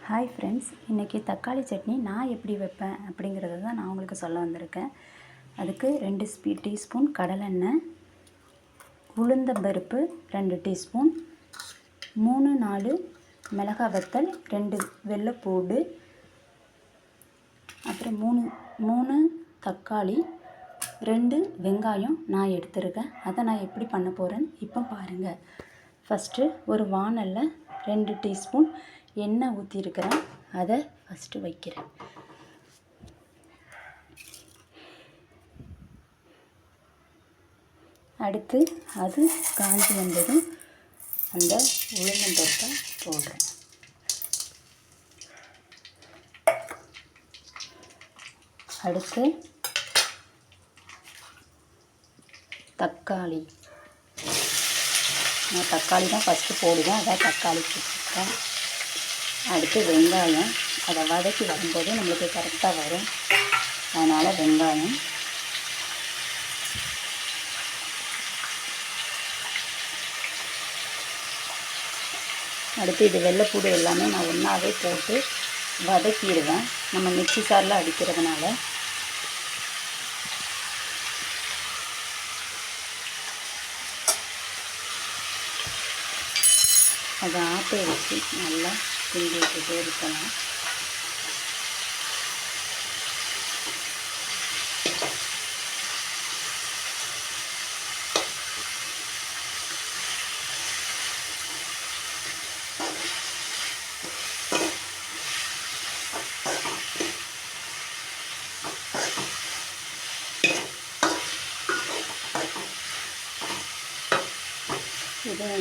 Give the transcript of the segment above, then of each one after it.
Hi friends, இன்றைக்கி தக்காளி சட்னி நான் எப்படி வைப்பேன் அப்படிங்கிறத தான் நான் உங்களுக்கு சொல்ல வந்திருக்கேன். அதுக்கு 2 டீஸ்பூன் கடலெண்ணெய், உளுந்தம்பருப்பு 2 டீஸ்பூன், 3-4 மிளகாய் வத்தல், 2 வெள்ளைப்பூண்டு, அப்புறம் 3 தக்காளி, 2 வெங்காயம் நான் எடுத்துருக்கேன். அதை நான் எப்படி பண்ண போகிறேன்னு இப்போ பாருங்கள். ஃபஸ்ட்டு ஒரு வாணலில் 2 டீஸ்பூன் எண்ணெய் ஊற்றிருக்கிறேன். அதை ஃபஸ்ட்டு வைக்கிறேன். அடுத்து அது காஞ்சி வந்ததும் அந்த உளுந்தம்பருப்பை போடுறேன். அடுத்து தக்காளி, நான் தக்காளி தான் ஃபஸ்ட்டு போடுவேன், அதான் தக்காளி போட்டுருக்கேன். அடுத்து வெங்காயம், அதை வதக்கி வரும்போது நம்மளுக்கு கரெக்டாக வரும், அதனால் வெங்காயம். அடுத்து இது வெள்ளைப்பூடு எல்லாமே நான் ஒன்றாவே போட்டு வதக்கிடுவேன், நம்ம மிக்ஸி சாரில் அடிக்கிறதுனால. அதை ஆட்டை வச்சு நல்லா கிண்டி விட்டுட்டே இருக்கலாம்.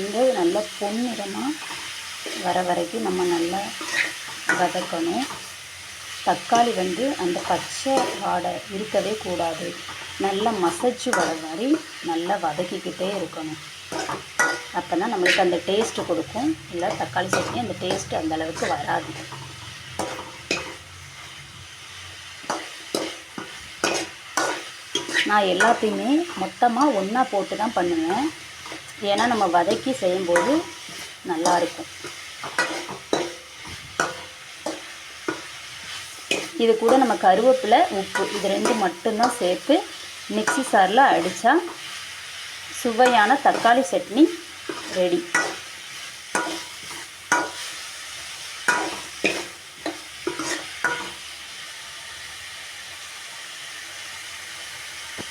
இது நல்லா பொன்னிறமாக வர வரைக்கும் நம்ம நல்லா வதக்கணும். தக்காளி அந்த பச்சை வாடை இருக்கவே கூடாது, நல்லா மசிச்சு வர மாதிரி நல்லா வதக்கிக்கிட்டே இருக்கணும். அப்போ தான் நம்மளுக்கு அந்த டேஸ்ட்டு கொடுக்கும். இல்லை தக்காளி சட்னி அந்த டேஸ்ட்டு அந்தளவுக்கு வராது. நான் எல்லாத்தையுமே மொத்தமாக ஒன்றா போட்டு தான் பண்ணுவேன், ஏன்னா நம்ம வதக்கி செய்யும்போது நல்லாயிருக்கும். இது கூட நம்ம கருவேப்பிலை, உப்பு, இது 2 மட்டும்தான் சேர்த்து மிக்ஸி சாரில் அடித்தா சுவையான தக்காளி சட்னி ரெடி.